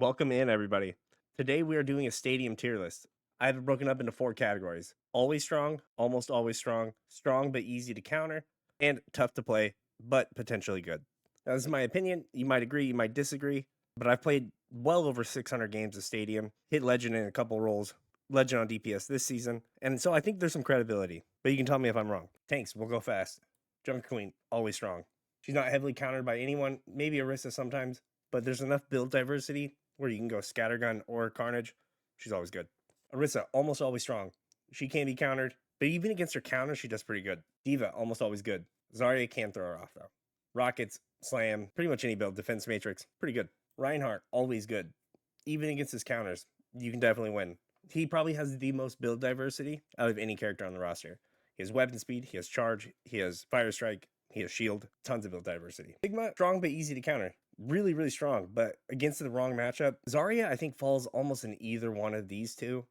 Welcome in, everybody. Today we are doing a stadium tier list. I have it broken up into 4 categories: always strong, almost always strong, strong but easy to counter, and tough to play, but potentially good. Now, this is my opinion. You might agree, you might disagree, but I've played well over 600 games of stadium, hit legend in a couple roles, legend on DPS this season, and so I think there's some credibility, but you can tell me if I'm wrong. Tanks, we'll go fast. Junker Queen, always strong. She's not heavily countered by anyone, maybe Orisa sometimes, but there's enough build diversity where you can go Scattergun or Carnage. She's always good. Orisa, almost always strong. She can be countered, but even against her counter, she does pretty good. Diva, almost always good. Zarya can throw her off, though. Rockets, Slam, pretty much any build. Defense Matrix, pretty good. Reinhardt, always good. Even against his counters, you can definitely win. He probably has the most build diversity out of any character on the roster. He has weapon speed, he has charge, he has fire strike, he has shield, tons of build diversity. Sigma, strong but easy to counter. Really, really strong, but against the wrong matchup, Zarya, I think, falls almost in either one of these two.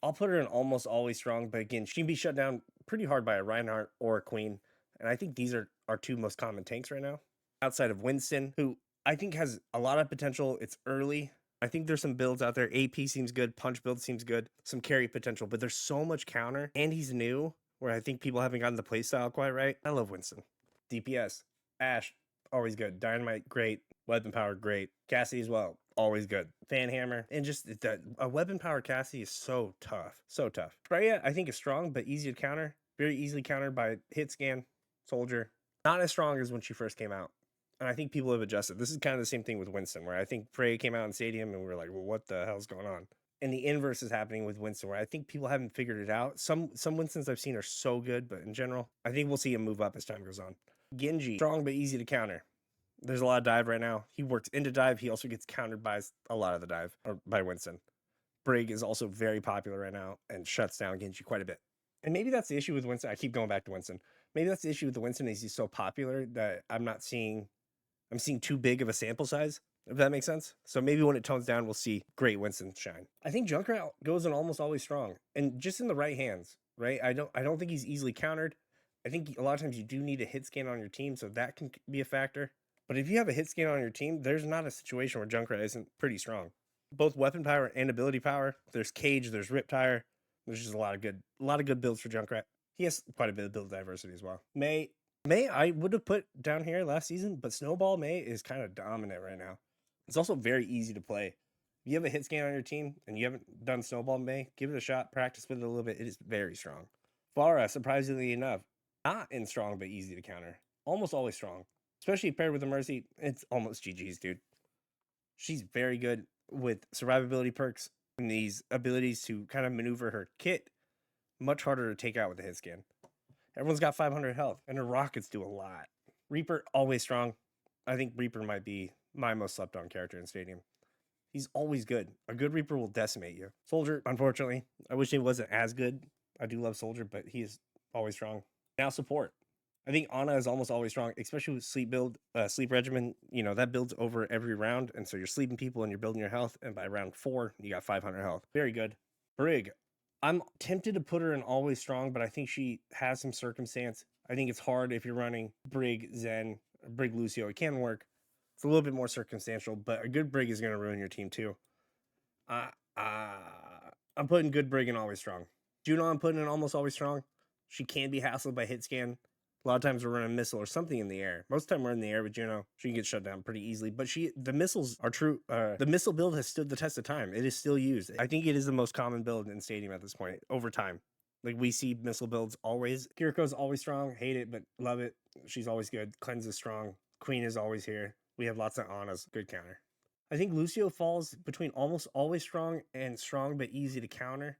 I'll put her in almost always strong, but again, she can be shut down pretty hard by a Reinhardt or a Queen. And I think these are our two most common tanks right now. Outside of Winston, who I think has a lot of potential. It's early. I think there's some builds out there. AP seems good. Punch build seems good. Some carry potential, but there's so much counter, and he's new, where I think people haven't gotten the playstyle quite right. I love Winston. DPS, Ashe, always good. Dynamite, great. Weapon power, great. Cassie as well, always good. Fan hammer, and just that a weapon power Cassie is so tough, so tough. Freya, I think, is strong but easy to counter. Very easily countered by hit scan, soldier. Not as strong as when she first came out. And I think people have adjusted. This is kind of the same thing with Winston, where I think Freya came out in Stadium and we were like, well, what the hell's going on? And the inverse is happening with Winston, where I think people haven't figured it out. Some Winstons I've seen are so good, but in general, I think we'll see him move up as time goes on. Genji, strong but easy to counter. There's a lot of dive right now. He works into dive. He also gets countered by a lot of the dive, or by Winston. Brig is also very popular right now and shuts down Genji quite a bit. And maybe that's the issue with Winston. I keep going back to Winston. Maybe that's the issue with the Winston is he's so popular that I'm seeing too big of a sample size, if that makes sense. So maybe when it tones down, we'll see great Winston shine. I think Junkrat goes in almost always strong, and just in the right hands, right? I don't think he's easily countered. I think a lot of times you do need a hit scan on your team, so that can be a factor. But if you have a hit scan on your team, there's not a situation where Junkrat isn't pretty strong. Both weapon power and ability power. There's Cage, there's Riptire. There's just a lot of good builds for Junkrat. He has quite a bit of build diversity as well. May I would have put down here last season, but Snowball May is kind of dominant right now. It's also very easy to play. If you have a hit scan on your team and you haven't done Snowball May, give it a shot, practice with it a little bit. It is very strong. Pharah, surprisingly enough, not in strong but easy to counter. Almost always strong. Especially paired with the Mercy, it's almost GG's, dude. She's very good with survivability perks and these abilities to kind of maneuver her kit. Much harder to take out with the hit scan. Everyone's got 500 health, and her rockets do a lot. Reaper, always strong. I think Reaper might be my most slept on character in Stadium. He's always good. A good Reaper will decimate you. Soldier, unfortunately, I wish he wasn't as good. I do love Soldier, but he is always strong. Now support. I think Ana is almost always strong, especially with sleep build, sleep regimen. You know, that builds over every round, and so you're sleeping people and you're building your health, and by round 4, you got 500 health. Very good. Brig, I'm tempted to put her in always strong, but I think she has some circumstance. I think it's hard if you're running Brig Zen, Brig Lucio. It can work. It's a little bit more circumstantial, but a good Brig is going to ruin your team too. I'm putting good Brig in always strong. Juno, I'm putting in almost always strong. She can be hassled by hit scan. A lot of times we're running missile or something in the air. Most of the time we're in the air with Juno. She can get shut down pretty easily. But the missiles are true. The missile build has stood the test of time. It is still used. I think it is the most common build in Stadium at this point over time. Like, we see missile builds always. Kiriko's always strong. Hate it, but love it. She's always good. Cleanse is strong. Queen is always here. We have lots of Anas. Good counter. I think Lucio falls between almost always strong and strong but easy to counter.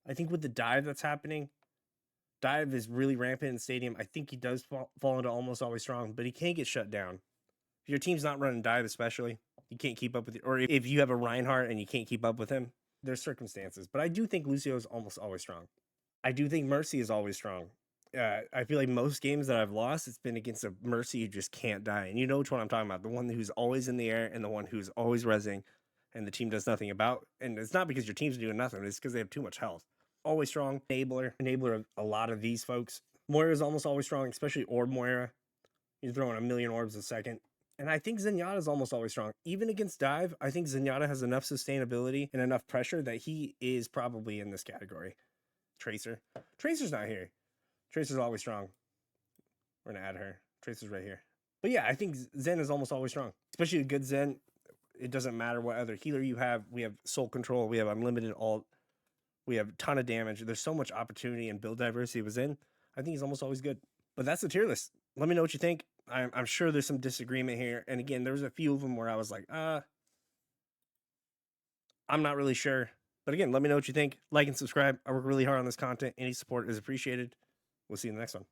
I think with the dive that's happening, dive is really rampant in Stadium. I think he does fall into almost always strong, but he can't get shut down. If your team's not running dive, especially, you can't keep up with it. Or if you have a Reinhardt and you can't keep up with him, there's circumstances. But I do think Lucio is almost always strong. I do think Mercy is always strong. I feel like most games that I've lost, it's been against a Mercy who just can't die. And you know which one I'm talking about. The one who's always in the air and the one who's always rezzing and the team does nothing about. And it's not because your team's doing nothing. It's because they have too much health. Always strong. Enabler of a lot of these folks. Moira is almost always strong, especially Orb Moira. You're throwing a million orbs a second. And I think Zenyatta is almost always strong. Even against dive, I think Zenyatta has enough sustainability and enough pressure that he is probably in this category. Tracer. Tracer's not here. Tracer's always strong. We're going to add her. Tracer's right here. But yeah, I think Zen is almost always strong. Especially a good Zen. It doesn't matter what other healer you have. We have soul control. We have unlimited ult. We have a ton of damage. There's so much opportunity and build diversity with Zen. I think he's almost always good. But that's the tier list. Let me know what you think. I'm sure there's some disagreement here. And again, there was a few of them where I was like, I'm not really sure. But again, let me know what you think. Like and subscribe. I work really hard on this content. Any support is appreciated. We'll see you in the next one.